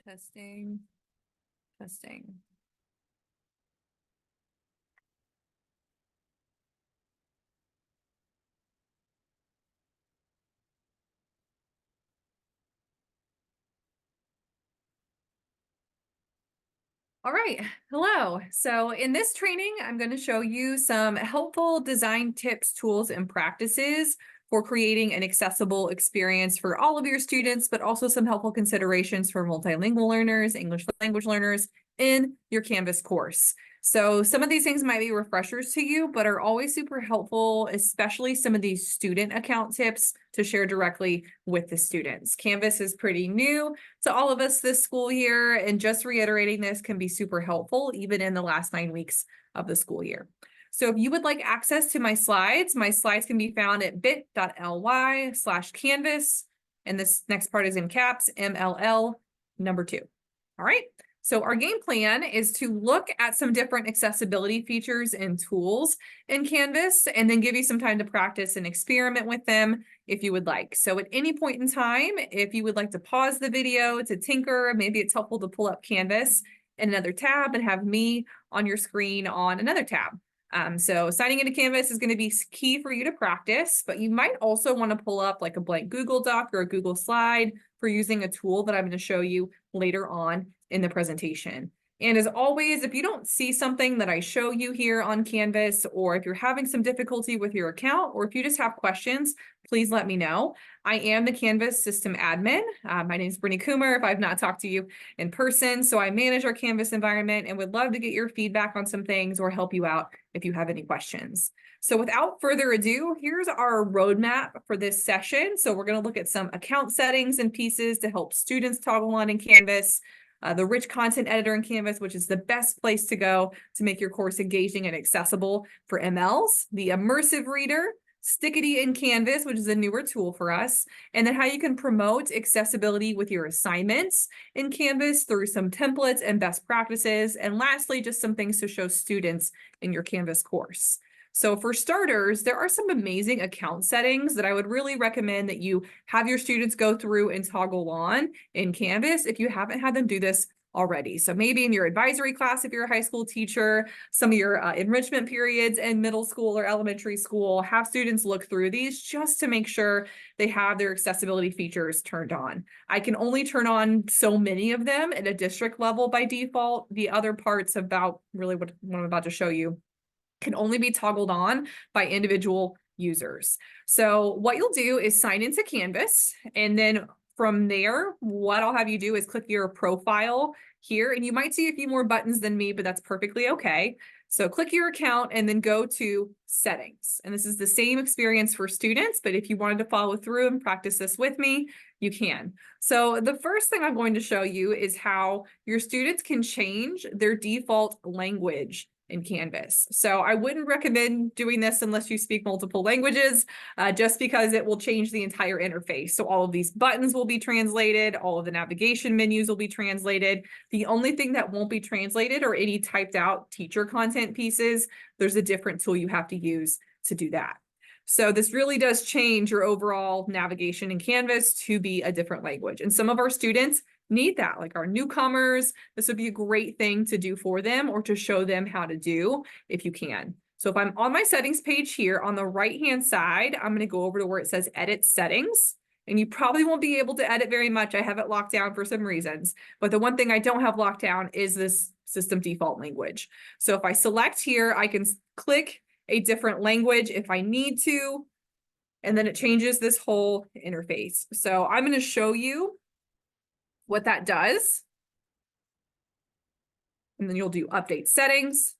Testing, testing. All right, hello. So in this training, I'm going to show you some helpful design tips, tools, and practices for creating an accessible experience for all of your students, but also some helpful considerations for multilingual learners, English language learners in your Canvas course. So some of these things might be refreshers to you, but are always super helpful, especially some of these student account tips to share directly with the students. Canvas is pretty new to all of us this school year, and just reiterating this can be super helpful even in the last 9 weeks of the school year. So if you would like access to my slides can be found at bit.ly/canvas. And this next part is in caps, MLL number 2. All right. So our game plan is to look at some different accessibility features and tools in Canvas, and then give you some time to practice and experiment with them if you would like. So at any point in time, if you would like to pause the video to tinker, maybe it's helpful to pull up Canvas in another tab and have me on your screen on another tab. So signing into Canvas is going to be key for you to practice, but you might also want to pull up like a blank Google Doc or a Google slide for using a tool that I'm going to show you later on in the presentation. And as always, if you don't see something that I show you here on Canvas, or if you're having some difficulty with your account, or if you just have questions, please let me know. I am the Canvas system admin. My name is Brittany Coomer, if I've not talked to you in person. So I manage our Canvas environment and would love to get your feedback on some things or help you out if you have any questions. So without further ado, here's our roadmap for this session. So we're going to look at some account settings and pieces to help students toggle on in Canvas. The rich content editor in Canvas, which is the best place to go to make your course engaging and accessible for MLs, the immersive reader, Stickity in Canvas, which is a newer tool for us, and then how you can promote accessibility with your assignments in Canvas through some templates and best practices, and lastly, just some things to show students in your Canvas course. So for starters, there are some amazing account settings that I would really recommend that you have your students go through and toggle on in Canvas if you haven't had them do this already. So maybe in your advisory class, if you're a high school teacher, some of your enrichment periods in middle school or elementary school, have students look through these just to make sure they have their accessibility features turned on. I can only turn on so many of them at a district level by default. The other parts about really what I'm about to show you can only be toggled on by individual users. So what you'll do is sign into Canvas, and then from there, what I'll have you do is click your profile here, and you might see a few more buttons than me, but that's perfectly okay. So click your account and then go to settings. And this is the same experience for students, but if you wanted to follow through and practice this with me, you can. So the first thing I'm going to show you is how your students can change their default language in Canvas. So I wouldn't recommend doing this unless you speak multiple languages, just because it will change the entire interface. So all of these buttons will be translated, all of the navigation menus will be translated. The only thing that won't be translated are any typed out teacher content pieces. There's a different tool you have to use to do that. So this really does change your overall navigation in Canvas to be a different language. And some of our students need that, like our newcomers. This would be a great thing to do for them or to show them how to do if you can. So if I'm on my settings page here on the right-hand side, I'm going to go over to where it says edit settings. And you probably won't be able to edit very much. I have it locked down for some reasons. But the one thing I don't have locked down is this system default language. So if I select here, I can click a different language if I need to, and then it changes this whole interface. So I'm going to show you what that does. And then you'll do update settings.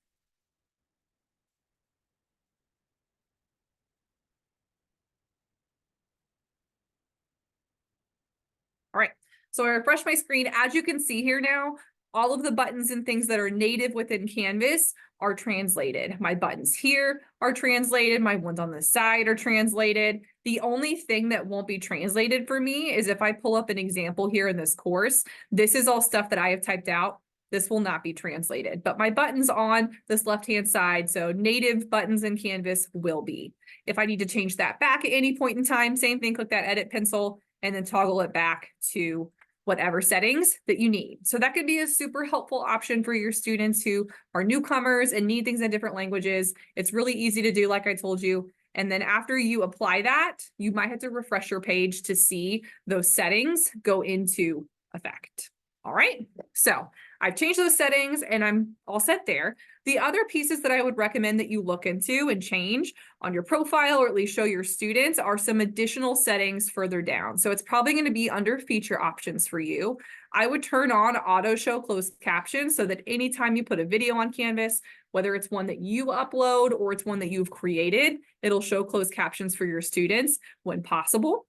All right, so I refresh my screen. As you can see here now, all of the buttons and things that are native within Canvas are translated. My buttons here are translated. My ones on the side are translated. The only thing that won't be translated for me is if I pull up an example here in this course. This is all stuff that I have typed out. This will not be translated, but my buttons on this left-hand side, so native buttons in Canvas will be. If I need to change that back at any point in time, same thing, click that edit pencil and then toggle it back to whatever settings that you need. So that could be a super helpful option for your students who are newcomers and need things in different languages. It's really easy to do, like I told you. And then after you apply that, you might have to refresh your page to see those settings go into effect. All right, so I've changed those settings and I'm all set there. The other pieces that I would recommend that you look into and change on your profile, or at least show your students, are some additional settings further down. So it's probably going to be under feature options for you. I would turn on auto show closed captions so that anytime you put a video on Canvas, whether it's one that you upload or it's one that you've created, it'll show closed captions for your students when possible.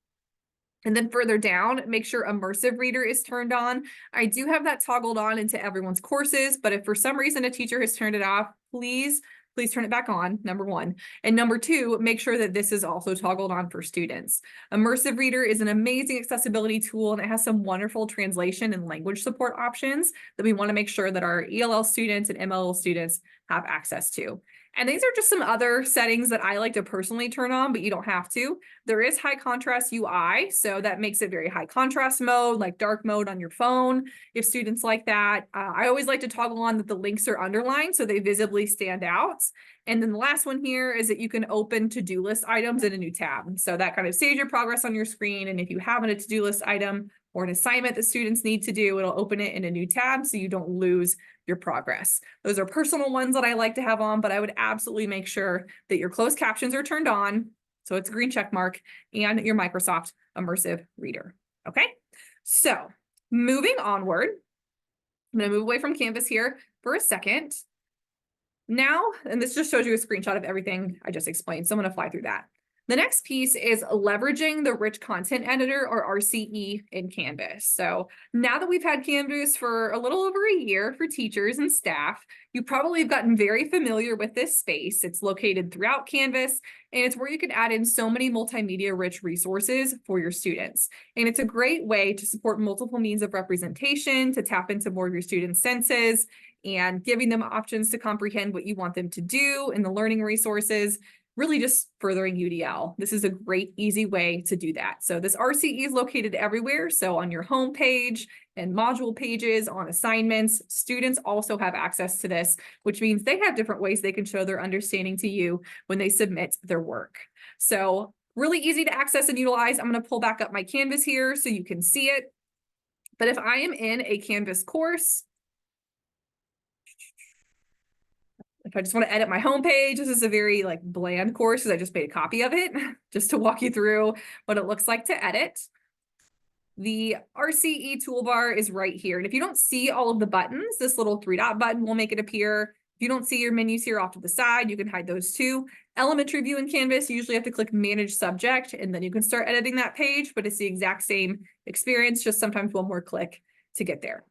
And then further down, make sure Immersive Reader is turned on. I do have that toggled on into everyone's courses, but if for some reason a teacher has turned it off, please turn it back on, number one. And number two, make sure that this is also toggled on for students. Immersive Reader is an amazing accessibility tool, and it has some wonderful translation and language support options that we want to make sure that our ELL students and MLL students have access to. And these are just some other settings that I like to personally turn on, but you don't have to. There is high contrast UI, so that makes it very high contrast mode, like dark mode on your phone, if students like that. I always like to toggle on that the links are underlined so they visibly stand out. And then the last one here is that you can open to-do list items in a new tab. So that kind of saves your progress on your screen. And if you have a to-do list item or an assignment that students need to do, it'll open it in a new tab so you don't lose your progress. Those are personal ones that I like to have on, but I would absolutely make sure that your closed captions are turned on, so it's a green check mark, and your Microsoft Immersive Reader. Okay, so moving onward, I'm going to move away from Canvas here for a second. Now, and this just shows you a screenshot of everything I just explained, so I'm going to fly through that. The next piece is leveraging the Rich Content Editor, or RCE, in Canvas. So now that we've had Canvas for a little over a year for teachers and staff, you probably have gotten very familiar with this space. It's located throughout Canvas, and it's where you can add in so many multimedia-rich resources for your students. And it's a great way to support multiple means of representation, to tap into more of your students' senses, and giving them options to comprehend what you want them to do in the learning resources, really just furthering UDL. This is a great, easy way to do that. So this RCE is located everywhere. So on your home page and module pages, on assignments, students also have access to this, which means they have different ways they can show their understanding to you when they submit their work. So really easy to access and utilize. I'm going to pull back up my Canvas here so you can see it. But if I am in a Canvas course, if I just want to edit my homepage, this is a very bland course because I just made a copy of it just to walk you through what it looks like to edit. The RCE toolbar is right here. And if you don't see all of the buttons, this little 3-dot button will make it appear. If you don't see your menus here off to the side, you can hide those too. Elementary view in Canvas, you usually have to click Manage Subject, and then you can start editing that page, but it's the exact same experience, just sometimes one more click to get there.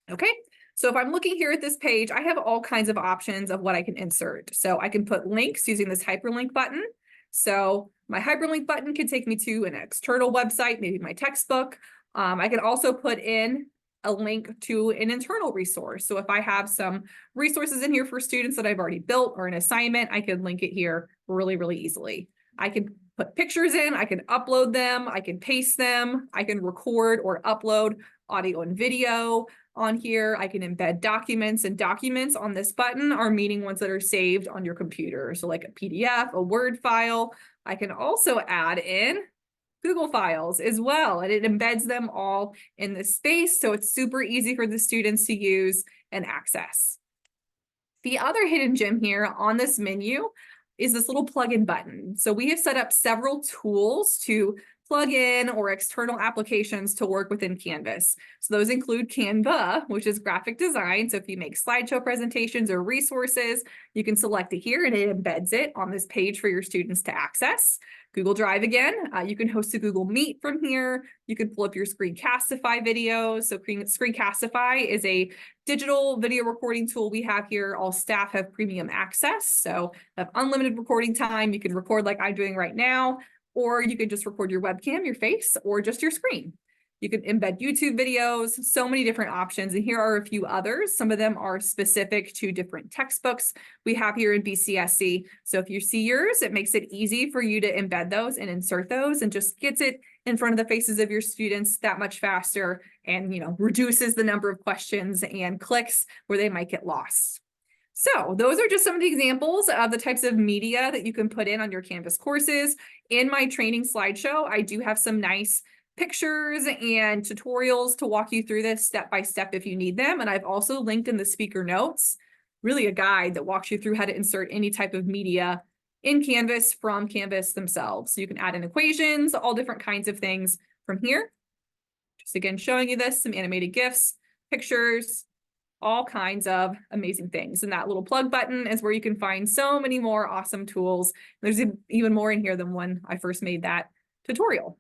Okay. So if I'm looking here at this page, I have all kinds of options of what I can insert. So I can put links using this hyperlink button. So my hyperlink button can take me to an external website, maybe my textbook. I can also put in a link to an internal resource. So if I have some resources in here for students that I've already built or an assignment, I can link it here really, really easily. I can put pictures in, I can upload them, I can paste them, I can record or upload audio and video on here. I can embed documents, and documents on this button are meaning ones that are saved on your computer. So like a PDF, a Word file. I can also add in Google files as well, and it embeds them all in this space. So it's super easy for the students to use and access. The other hidden gem here on this menu is this little plugin button. So we have set up several tools to plug in or external applications to work within Canvas. So those include Canva, which is graphic design. So if you make slideshow presentations or resources, you can select it here and it embeds it on this page for your students to access. Google Drive again, you can host a Google Meet from here. You can pull up your Screencastify videos. So Screencastify is a digital video recording tool we have here. All staff have premium access. So have unlimited recording time. You can record like I'm doing right now, or you can just record your webcam, your face, or just your screen. You can embed YouTube videos, so many different options. And here are a few others. Some of them are specific to different textbooks we have here in BCSC. So if you see yours, it makes it easy for you to embed those and insert those and just gets it in front of the faces of your students that much faster and, reduces the number of questions and clicks where they might get lost. So those are just some of the examples of the types of media that you can put in on your Canvas courses. In my training slideshow, I do have some nice pictures and tutorials to walk you through this step by step if you need them. And I've also linked in the speaker notes, really a guide that walks you through how to insert any type of media in Canvas from Canvas themselves. So you can add in equations, all different kinds of things from here. Just again, showing you this, some animated GIFs, pictures, all kinds of amazing things. And that little plug button is where you can find so many more awesome tools. There's even more in here than when I first made that tutorial.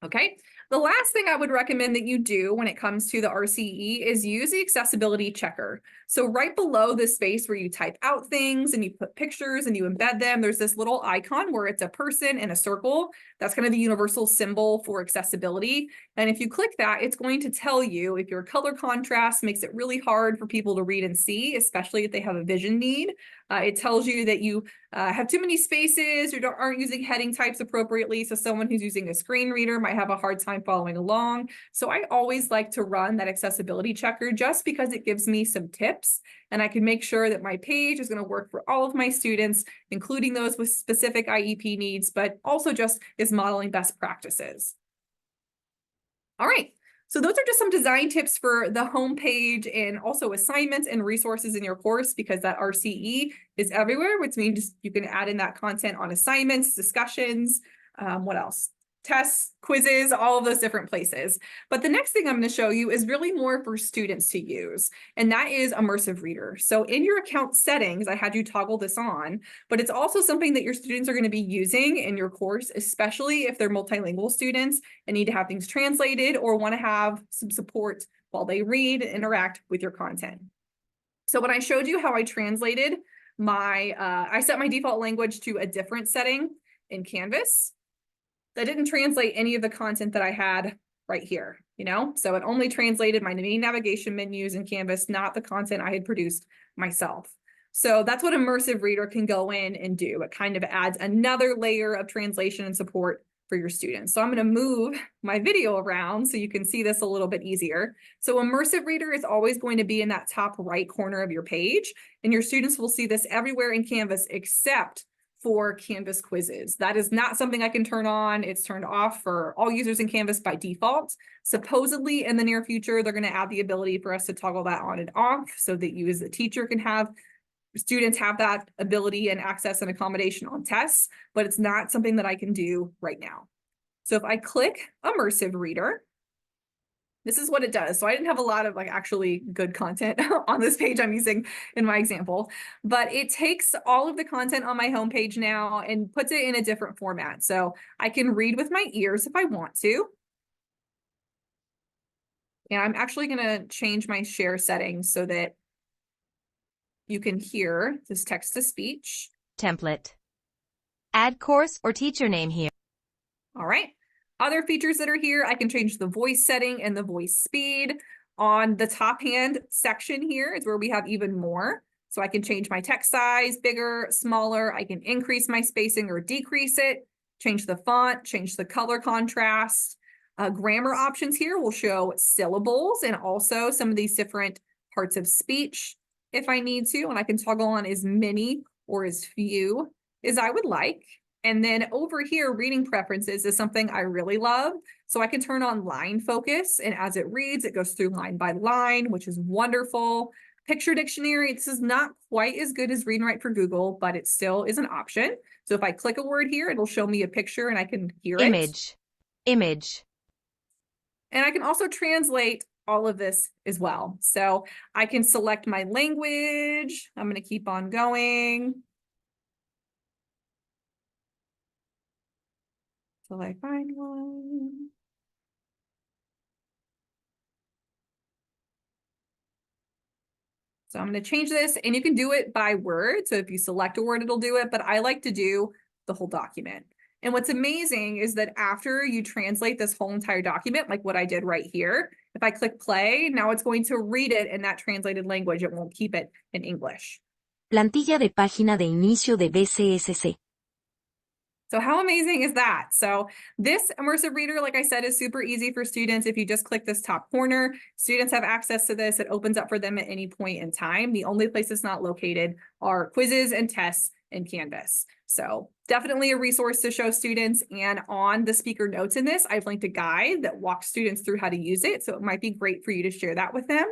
Okay, the last thing I would recommend that you do when it comes to the RCE is use the accessibility checker. So right below the space where you type out things and you put pictures and you embed them, there's this little icon where it's a person and a circle. That's kind of the universal symbol for accessibility. And if you click that, it's going to tell you if your color contrast makes it really hard for people to read and see, especially if they have a vision need. It tells you that you have too many spaces or aren't using heading types appropriately. So someone who's using a screen reader might have a hard time following along. So I always like to run that accessibility checker just because it gives me some tips and I can make sure that my page is going to work for all of my students, including those with specific IEP needs, but also just is modeling best practices. All right. So those are just some design tips for the homepage and also assignments and resources in your course, because that RCE is everywhere, which means you can add in that content on assignments, discussions, what else? Tests, quizzes, all of those different places. But the next thing I'm going to show you is really more for students to use, and that is Immersive Reader. So in your account settings, I had you toggle this on, but it's also something that your students are going to be using in your course, especially if they're multilingual students and need to have things translated or want to have some support while they read and interact with your content. So when I showed you how I translated I set my default language to a different setting in Canvas. That didn't translate any of the content that I had right here, so it only translated my main navigation menus in Canvas, not the content I had produced myself. So that's what Immersive Reader can go in and do. It kind of adds another layer of translation and support for your students. So I'm going to move my video around so you can see this a little bit easier. So Immersive Reader is always going to be in that top right corner of your page, and your students will see this everywhere in Canvas except for Canvas quizzes. That is not something I can turn on. It's turned off for all users in Canvas by default. Supposedly in the near future, they're going to add the ability for us to toggle that on and off so that you as a teacher can have students have that ability and access and accommodation on tests, but it's not something that I can do right now. So if I click Immersive Reader, this is what it does. So I didn't have a lot of actually good content on this page I'm using in my example, but it takes all of the content on my homepage now and puts it in a different format. So I can read with my ears if I want to. And I'm actually going to change my share settings so that you can hear this text to speech. Template. Add course or teacher name here. All right. Other features that are here, I can change the voice setting and the voice speed. On the top hand section here is where we have even more. So I can change my text size, bigger, smaller. I can increase my spacing or decrease it, change the font, change the color contrast. Grammar options here will show syllables and also some of these different parts of speech if I need to. And I can toggle on as many or as few as I would like. And then over here, reading preferences is something I really love. So I can turn on line focus, and as it reads, it goes through line by line, which is wonderful. Picture dictionary, this is not quite as good as read and write for Google, but it still is an option. So if I click a word here, it'll show me a picture and I can hear Image. Image. And I can also translate all of this as well. So I can select my language. I'm going to keep on going till I find one. So I'm going to change this, and you can do it by word. So if you select a word, it'll do it, but I like to do the whole document. And what's amazing is that after you translate this whole entire document, like what I did right here, if I click play, now it's going to read it in that translated language. It won't keep it in English. Plantilla de página de inicio de BCSC. So how amazing is that? So this immersive reader, like I said, is super easy for students. If you just click this top corner, students have access to this. It opens up for them at any point in time. The only place it's not located are quizzes and tests in Canvas. So definitely a resource to show students. And on the speaker notes in this, I've linked a guide that walks students through how to use it. So it might be great for you to share that with them.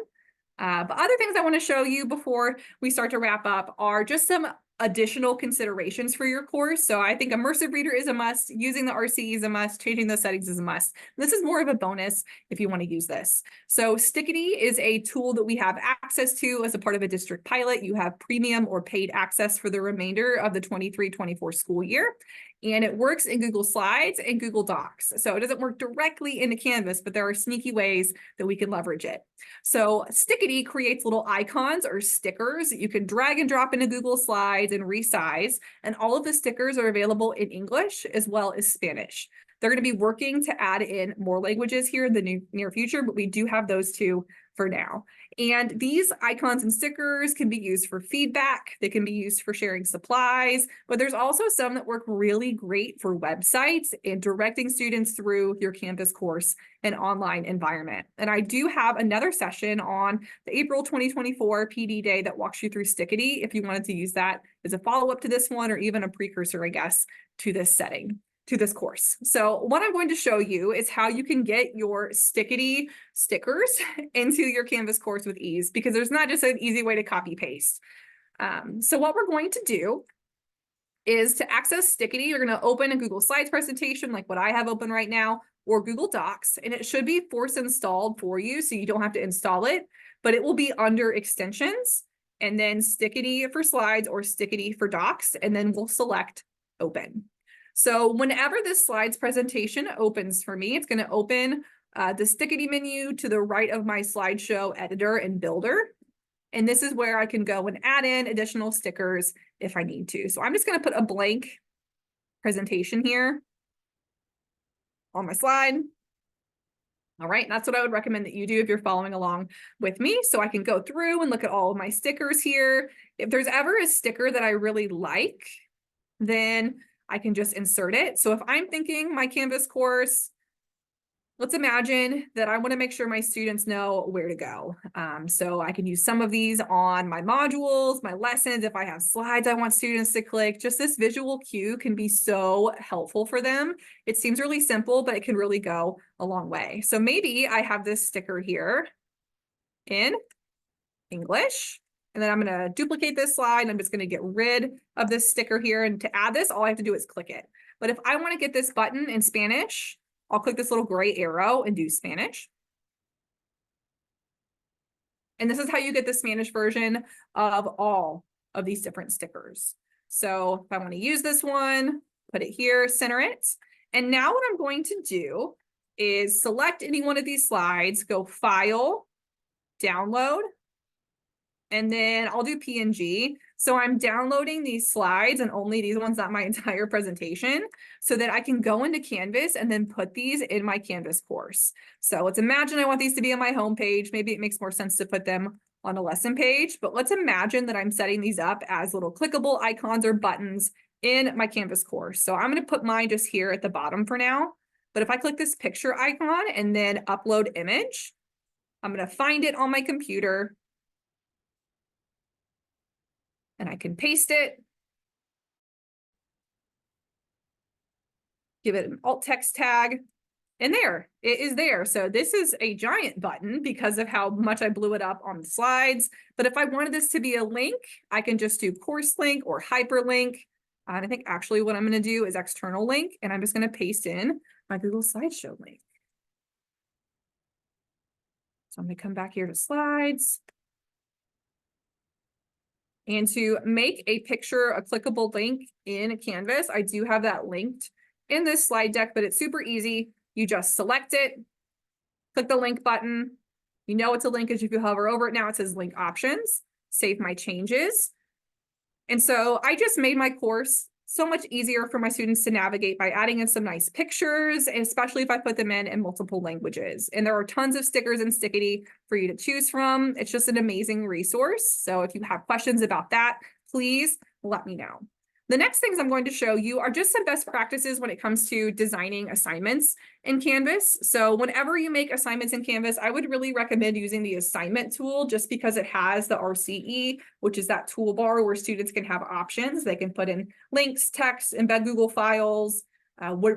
But other things I want to show you before we start to wrap up are just some additional considerations for your course. So I think immersive reader is a must, using the RCE is a must, changing those settings is a must. This is more of a bonus if you want to use this. So Stickity is a tool that we have access to as a part of a district pilot. You have premium or paid access for the remainder of the 23-24 school year. And it works in Google Slides and Google Docs. So it doesn't work directly into Canvas, but there are sneaky ways that we can leverage it. So Stickity creates little icons or stickers that you can drag and drop into Google Slides and resize. And all of the stickers are available in English as well as Spanish. They're going to be working to add in more languages here in the near future, but we do have those two for now. And these icons and stickers can be used for feedback. They can be used for sharing supplies, but there's also some that work really great for websites and directing students through your Canvas course and online environment. And I do have another session on the April 2024 PD day that walks you through Stickity if you wanted to use that as a follow-up to this one or even a precursor, I guess, to this setting, to this course. So what I'm going to show you is how you can get your Stickity stickers into your Canvas course with ease, because there's not just an easy way to copy paste. So what we're going to do is to access Stickity, you're going to open a Google Slides presentation like what I have open right now, or Google Docs, and it should be force installed for you, so you don't have to install it, but it will be under extensions, and then Stickity for Slides or Stickity for Docs, and then we'll select open. So whenever this slides presentation opens for me, it's going to open the Stickity menu to the right of my slideshow editor and builder. And this is where I can go and add in additional stickers if I need to. So I'm just going to put a blank presentation here on my slide. All right, that's what I would recommend that you do if you're following along with me. So I can go through and look at all of my stickers here. If there's ever a sticker that I really like, then I can just insert it. So if I'm thinking my Canvas course, let's imagine that I want to make sure my students know where to go. So I can use some of these on my modules, my lessons. If I have slides I want students to click, just this visual cue can be so helpful for them. It seems really simple, but it can really go a long way. So maybe I have this sticker here in English. And then I'm going to duplicate this slide and I'm just going to get rid of this sticker here. And to add this, all I have to do is click it. But if I want to get this button in Spanish, I'll click this little gray arrow and do Spanish. And this is how you get the Spanish version of all of these different stickers. So if I want to use this one, put it here, center it. And now what I'm going to do is select any one of these slides, go File, Download, and then I'll do PNG. So I'm downloading these slides and only these ones, not my entire presentation, so that I can go into Canvas and then put these in my Canvas course. So let's imagine I want these to be on my homepage. Maybe it makes more sense to put them on a lesson page, but let's imagine that I'm setting these up as little clickable icons or buttons in my Canvas course. So I'm going to put mine just here at the bottom for now. But if I click this picture icon and then upload image, I'm going to find it on my computer. And I can paste it, give it an alt text tag, and there, it is there. So this is a giant button because of how much I blew it up on the slides. But if I wanted this to be a link, I can just do course link or hyperlink. And I think actually what I'm going to do is external link, and I'm just going to paste in my Google Slideshow link. So I'm going to come back here to slides. And to make a picture, a clickable link in Canvas, I do have that linked in this slide deck, but it's super easy. You just select it, click the link button. You know it's a link as if you hover over it. Now it says link options, save my changes. And so I just made my course so much easier for my students to navigate by adding in some nice pictures, especially if I put them in multiple languages. And there are tons of stickers and stickity for you to choose from. It's just an amazing resource. So if you have questions about that, please let me know. The next things I'm going to show you are just some best practices when it comes to designing assignments in Canvas. So whenever you make assignments in Canvas, I would really recommend using the assignment tool just because it has the RCE, which is that toolbar where students can have options. They can put in links, text, embed Google files,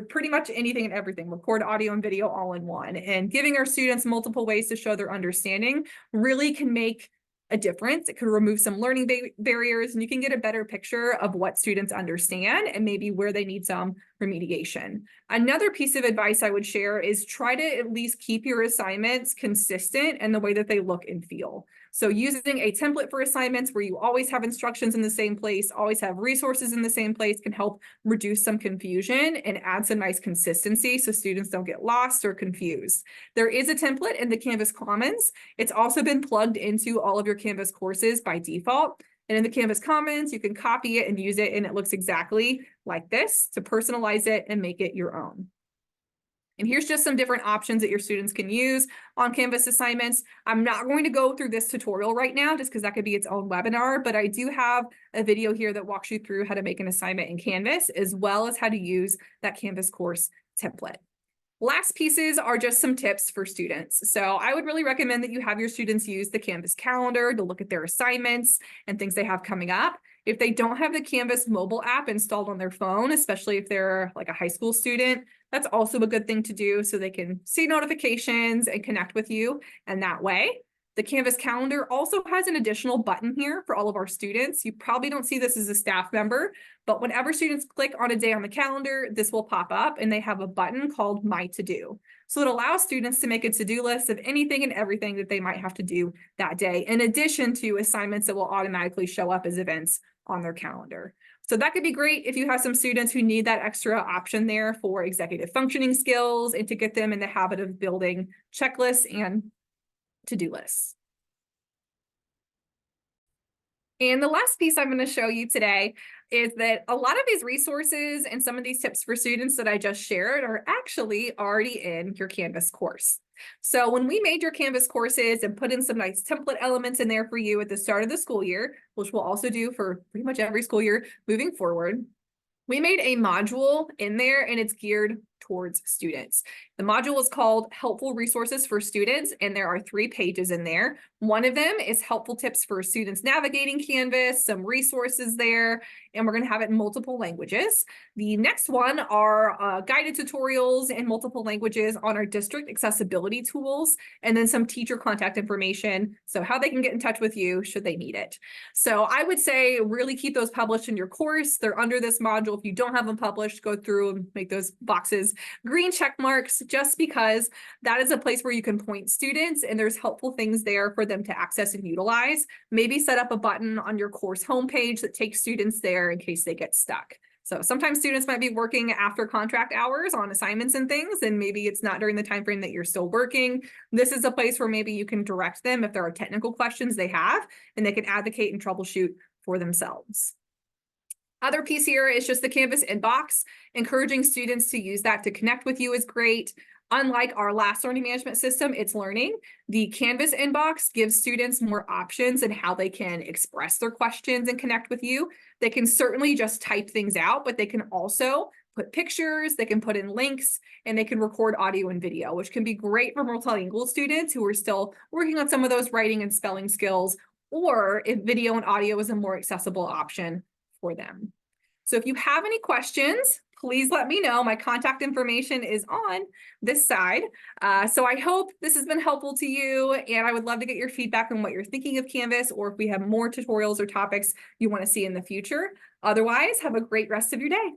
pretty much anything and everything, record audio and video all in one. And giving our students multiple ways to show their understanding really can make a difference. It could remove some learning barriers, and you can get a better picture of what students understand and maybe where they need some remediation. Another piece of advice I would share is try to at least keep your assignments consistent in the way that they look and feel. So using a template for assignments where you always have instructions in the same place, always have resources in the same place, can help reduce some confusion and add some nice consistency so students don't get lost or confused. There is a template in the Canvas Commons. It's also been plugged into all of your Canvas courses by default. And in the Canvas Commons, you can copy it and use it, and it looks exactly like this to personalize it and make it your own. And here's just some different options that your students can use on Canvas assignments. I'm not going to go through this tutorial right now just because that could be its own webinar, but I do have a video here that walks you through how to make an assignment in Canvas, as well as how to use that Canvas course template. Last pieces are just some tips for students. So I would really recommend that you have your students use the Canvas calendar to look at their assignments and things they have coming up. If they don't have the Canvas mobile app installed on their phone, especially if they're like a high school student, that's also a good thing to do so they can see notifications and connect with you in that way. The Canvas calendar also has an additional button here for all of our students. You probably don't see this as a staff member, but whenever students click on a day on the calendar, this will pop up and they have a button called My To Do. So it allows students to make a to-do list of anything and everything that they might have to do that day, in addition to assignments that will automatically show up as events on their calendar. So that could be great if you have some students who need that extra option there for executive functioning skills and to get them in the habit of building checklists and to-do lists. And the last piece I'm going to show you today is that a lot of these resources and some of these tips for students that I just shared are actually already in your Canvas course. So when we made your Canvas courses and put in some nice template elements in there for you at the start of the school year, which we'll also do for pretty much every school year moving forward, we made a module in there and it's geared towards students. The module is called Helpful Resources for Students, and there are 3 pages in there. One of them is helpful tips for students navigating Canvas, some resources there, and we're going to have it in multiple languages. The next one are guided tutorials in multiple languages on our district accessibility tools, and then some teacher contact information, so how they can get in touch with you should they need it. So I would say really keep those published in your course. They're under this module. If you don't have them published, go through and make those boxes green check marks, just because that is a place where you can point students and there's helpful things there for them to access and utilize. Maybe set up a button on your course homepage that takes students there in case they get stuck. So sometimes students might be working after contract hours on assignments and things, and maybe it's not during the time frame that you're still working. This is a place where maybe you can direct them if there are technical questions they have, and they can advocate and troubleshoot for themselves. Other piece here is just the Canvas inbox. Encouraging students to use that to connect with you is great. Unlike our last learning management system, It's Learning, the Canvas inbox gives students more options in how they can express their questions and connect with you. They can certainly just type things out, but they can also put pictures, they can put in links, and they can record audio and video, which can be great for multilingual students who are still working on some of those writing and spelling skills, or if video and audio is a more accessible option for them. So if you have any questions, please let me know. My contact information is on this side. So I hope this has been helpful to you, and I would love to get your feedback on what you're thinking of Canvas, or if we have more tutorials or topics you want to see in the future. Otherwise, have a great rest of your day.